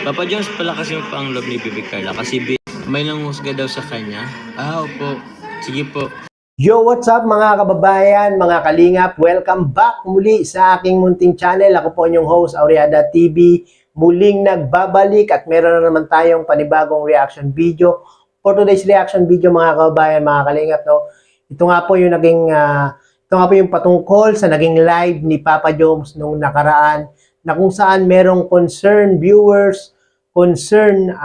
Papa Jones pala kasi pang love ni Bibi Carla kasi may nanghusga daw sa kanya. Opo. Sige po. Yo, what's up mga kababayan, mga kalingap? Welcome back muli sa aking munting channel. Ako po inyong host, Aureada TV. Muling nagbabalik at meron na naman tayong panibagong reaction video. For today's reaction video mga kababayan, mga kalingap, no? Ito nga po yung patungkol sa naging live ni Papa Jones nung nakaraan na kung saan merong concerned viewers, concerned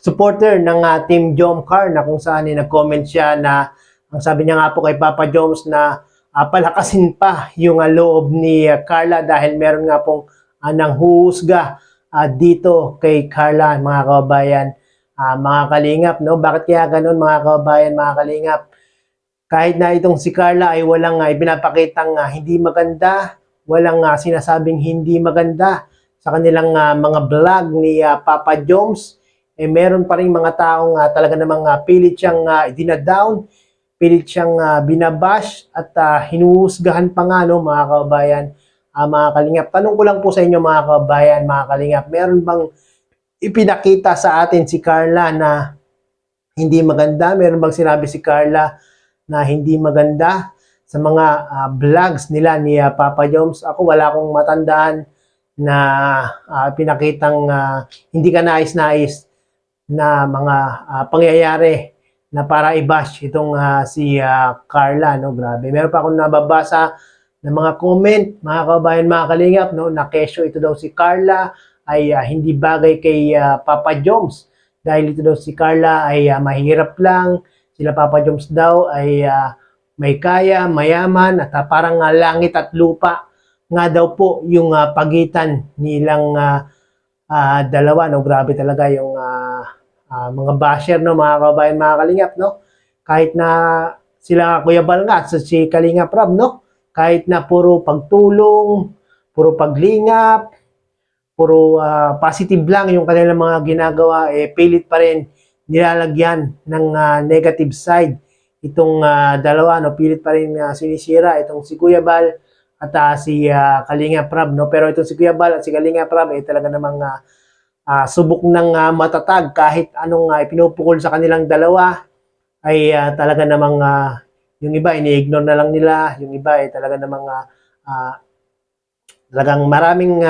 supporter ng Team Jomcar na kung saan nag-comment siya na ang sabi niya nga po kay Papa Jones na palakasin pa yung loob ni Carla dahil meron nga pong nanghuhusga dito kay Carla, mga kababayan, mga kalingap, no? Bakit kaya ganun mga kababayan, mga kalingap? Kahit na itong si Carla ay walang ipinapakitang hindi maganda, walang sinasabing hindi maganda sa kanilang mga vlog ni Papa Jones, meron pa rin mga taong talaga namang pilit siyang dinadown, pilit siyang binabash at hinuhusgahan pa nga, no, mga kababayan, mga kalingap. Tanong ko lang po sa inyo mga kababayan, mga kalingap, meron bang ipinakita sa atin si Carla na hindi maganda? Meron bang sinabi si Carla na hindi maganda sa mga vlogs nila ni Papa Jones? Ako wala akong matandaan na pinakitang hindi ka nais-nais na mga pangyayari na para i-bash itong si Carla, no? Grabe. Meron pa akong nababasa ng mga comment, mga kababayan, mga kalingap, no, na kesyo ito daw si Carla ay hindi bagay kay Papa Jones dahil ito daw si Carla ay mahirap lang. Sila Papa Jones daw ay may kaya, mayaman, at parang langit at lupa nga daw po yung pagitan nilang dalawa, no? Grabe talaga yung mga basher, no, mga kababayan, mga kalingap, no? Kahit na sila Kuya Bal nga, si Kalingap Rob, no? Kahit na puro pagtulong, puro paglingap, puro positive lang yung kanilang mga ginagawa, pilit pa rin nilalagyan ng negative side itong dalawa, no? Pilit pa rin sinisira itong si Kuya Bal at si Kalingap Rob, no? Pero itong si Kuya Bal at si Kalingap Rob ay talaga namang subok ng matatag. Kahit anong ipinupukol sa kanilang dalawa ay talaga namang yung iba ini-ignore na lang nila, yung iba ay talaga namang talagang maraming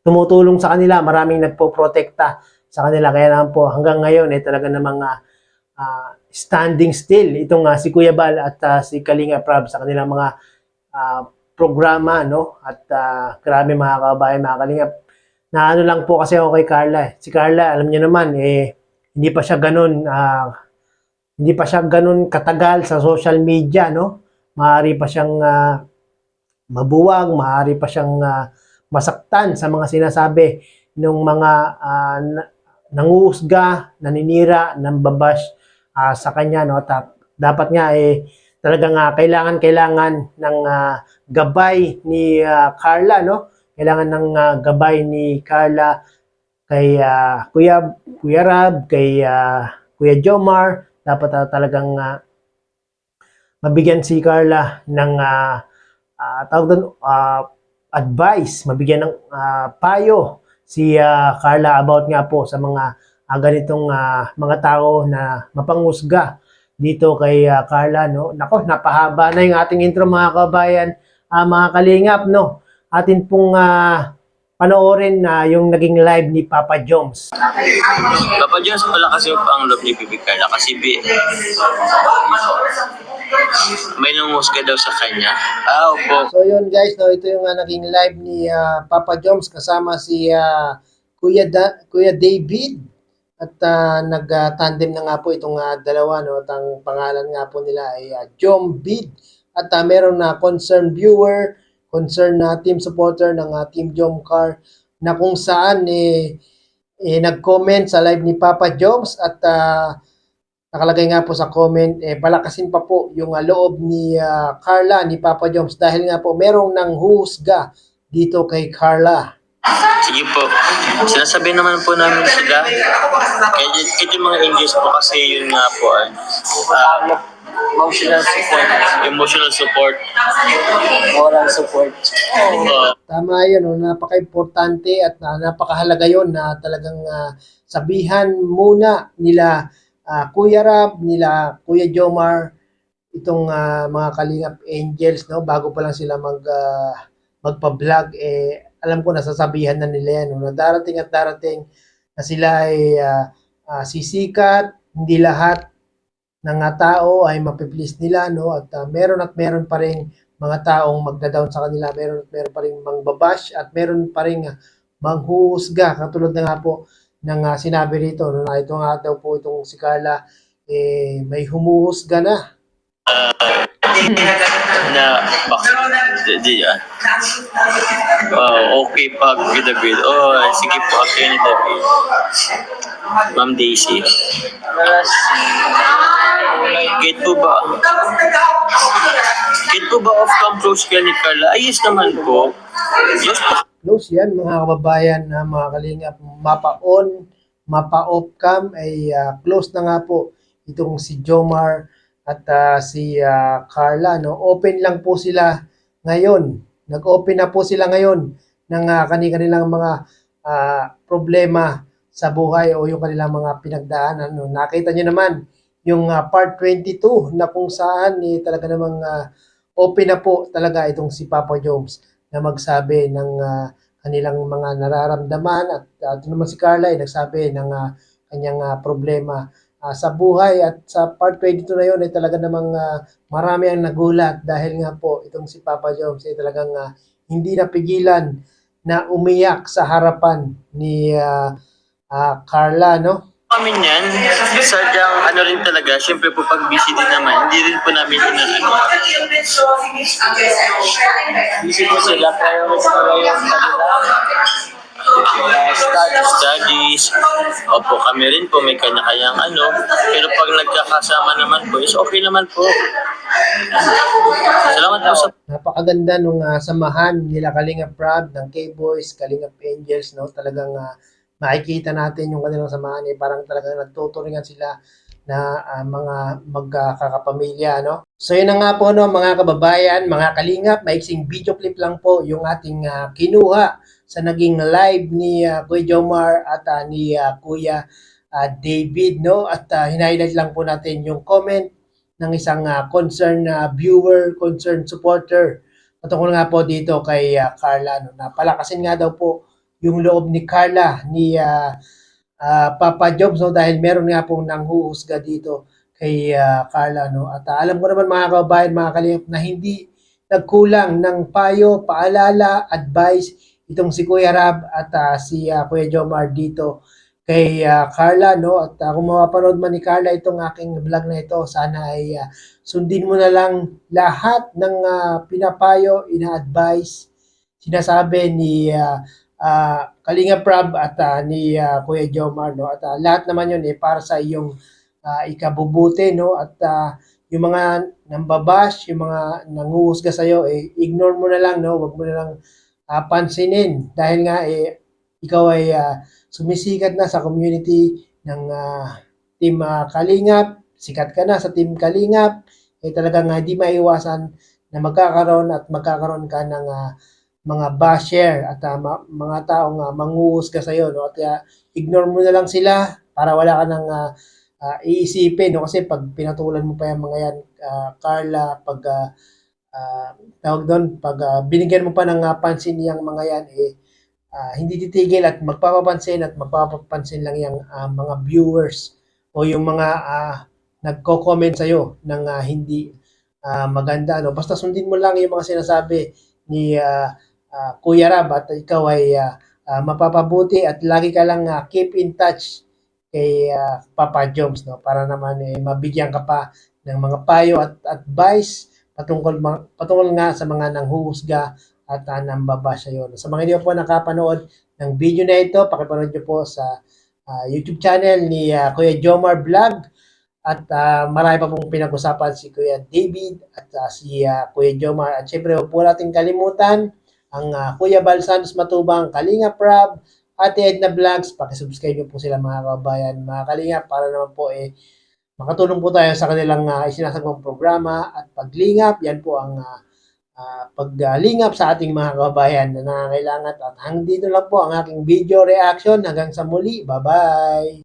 tumutulong sa kanila, maraming nagpo-protekta sa kanila. Kaya naman po hanggang ngayon ay talaga namang standing still itong si Kuya Bal at si Kalingap Rob sa kanilang mga programa, no? At grabe mga kababayan, mga kalingap, na ano lang po kasi ako kay Carla. Si Carla, alam niyo naman, hindi pa siya ganun katagal sa social media, no? Maaari pa siyang mabuwag, maaari pa siyang masaktan sa mga sinasabi ng mga nanguhusga, naninira, nambabash sa kanya, no? Dapat nga talagang kailangan ng gabay ni Carla, no? Kailangan ng gabay ni Carla kay Kuya Rab, kay Kuya Jomar. Dapat talagang mabigyan si Carla ng advice, mabigyan ng payo si Carla about nga po sa mga ganitong mga tao na mapanghusga dito kay Carla, no? Nako, napahaba na yung ating intro mga kabayan, mga kalingap, no? Atin pong panoorin yung naging live ni Papa Jones. Papa Jones pala kasi pang love ni Bibi Carla kasi may nanghusga daw sa kanya. Opo. So yun guys, no, ito yung naging live ni Papa Jones kasama si Kuya David at nag-tandem na nga po itong dalawa, no? At ang pangalan nga po nila ay Jombid at meron na concerned viewer, concerned na team supporter ng Team Jomcar na kung saan nag-comment sa live ni Papa Jones at nakalagay nga po sa comment, palakasin pa po yung loob ni Carla, ni Papa Jones dahil nga po merong nanghuhusga dito kay Carla. Sige po. Sinasabi naman po namin sila. Kaya yung mga English po kasi yun nga po. Emotional support. Emotional support. Moral support. Tama yun, no? Napaka-importante at napakahalaga yun na talagang sabihan muna nila Kuya Rab, nila Kuya Jomar, itong mga Kalingap Angels, no? Bago pa lang sila magpa-vlog, alam ko nasasabihan na nila yan, no? Na darating at darating na sila ay sisikat, hindi lahat ng tao ay mapiplease nila, no? At meron pa rin mga taong magda-down sa kanila, meron pa rin mangbabash at meron pa rin manghuhusga, katulad na nga po ng sinabi rito, no? Na ito nga daw po itong si Carla, may humuhusga na. Na okay pag David. Sige po, okay ni David. Ma'am Daisy. Kate po ba? Kate po ba off-cam close ka ni Carla? Ayos naman po. Yes po. Close yan mga kababayan, na mga Kalingap, mapa-on, mapa-off cam ay close na nga po itong si Jomar at si Carla, no? Open lang po sila ngayon. Nag-open na po sila ngayon ng kanilang mga problema sa buhay o yung kanilang mga pinagdaanan, no? Nakita niyo naman yung part 22 na kung saan talaga namang open na po talaga itong si Papa Joms na magsabi ng kanilang mga nararamdaman at ito naman si Carla ay nagsabi ng kanyang problema sa buhay. At sa part 22 na yun ay talaga namang marami ang nagulat dahil nga po itong si Papa Joms ay talagang hindi napigilan na umiyak sa harapan ni Carla, no? Amin yan, sadyang ano rin talaga, syempre po pag busy din naman, hindi rin po namin Busy po sila, priority nila yung studies. Opo, kami rin po may kanya-kanyang pero pag nagkakasama naman po is okay naman po. Salamat po sa Napakaganda nung samahan nila Kalingap Rab, ng K-Boys, Kalingap Angels, no? Talagang makikita natin yung kanilang samahan, parang talagang nagtuturingan sila na mga magkakapamilya, no? So yun na nga po, no, mga kababayan, mga Kalingap, maiksing video clip lang po yung ating kinuha sa naging live ni Kuya Jomar at ni Kuya David, no? At hinighlight lang po natin yung comment ng isang concerned viewer, concerned supporter patungkol nga po dito kay Carla, no? Napalakasin nga daw po yung loob ni Carla, ni Papa Jobs, no? Dahil meron nga pong nanghuhusga dito kay Carla, no? At alam ko naman mga kababayan, mga Kalingap, na hindi nagkulang ng payo, paalala, advice itong si Kuya Rab at si Kuya Jomar dito kay Carla, no? At kung mapapanood man ni Carla itong aking vlog na ito, sana ay sundin mo na lang lahat ng pinapayo, ina-advise, sinasabi ni Kalingap Rab at ni Kuya Jomar, no? At lahat naman yun para sa iyong ikabubuti, no? At yung mga nambabash, yung mga nanguhusga sa'yo, ignore mo na lang, no? Huwag mo na lang pansinin dahil nga ikaw ay sumisikat na sa community ng Team Kalingap, sikat ka na sa Team Kalingap, talagang hindi maiwasan na magkakaroon ka ng mga basher at mga taong manghuhusga sa iyo, no? At ignore mo na lang sila para wala ka nang iisipin, no? Kasi pag pinatulan mo pa yung mga yan, Carla, pag tawag doon, pag binigyan mo pa ng pansin yung mga yan, hindi titigil at magpapapansin lang yung mga viewers o yung mga nagko-comment sa'yo ng hindi maganda, no? Basta sundin mo lang yung mga sinasabi ni Kuya Rab at ikaw ay mapapabuti at lagi ka lang keep in touch kay Papa Joms, no? Para naman mabigyan ka pa ng mga payo at advice patungkol nga sa mga nanghuhusga at nambabash yun. Sa mga hindi po nakapanood ng video na ito, pakipanood nyo po sa YouTube channel ni Kuya Jomar Vlog at marami pa pong pinag-usapan si Kuya David at si Kuya Jomar. At syempre, huwag po natin kalimutan ang Kuya Bal Santos Matubang, Kalingap Rab, Ate Edna Vlogs. Pakisubscribe nyo po sila mga kabayan, mga Kalingap, para naman po makatulong po tayo sa kanilang isinasagawang programa at paglingap. Yan po ang paglingap sa ating mga kababayan na nangangailangan. At hanggang dito lang po ang aking video reaction. Hanggang sa muli. Bye-bye!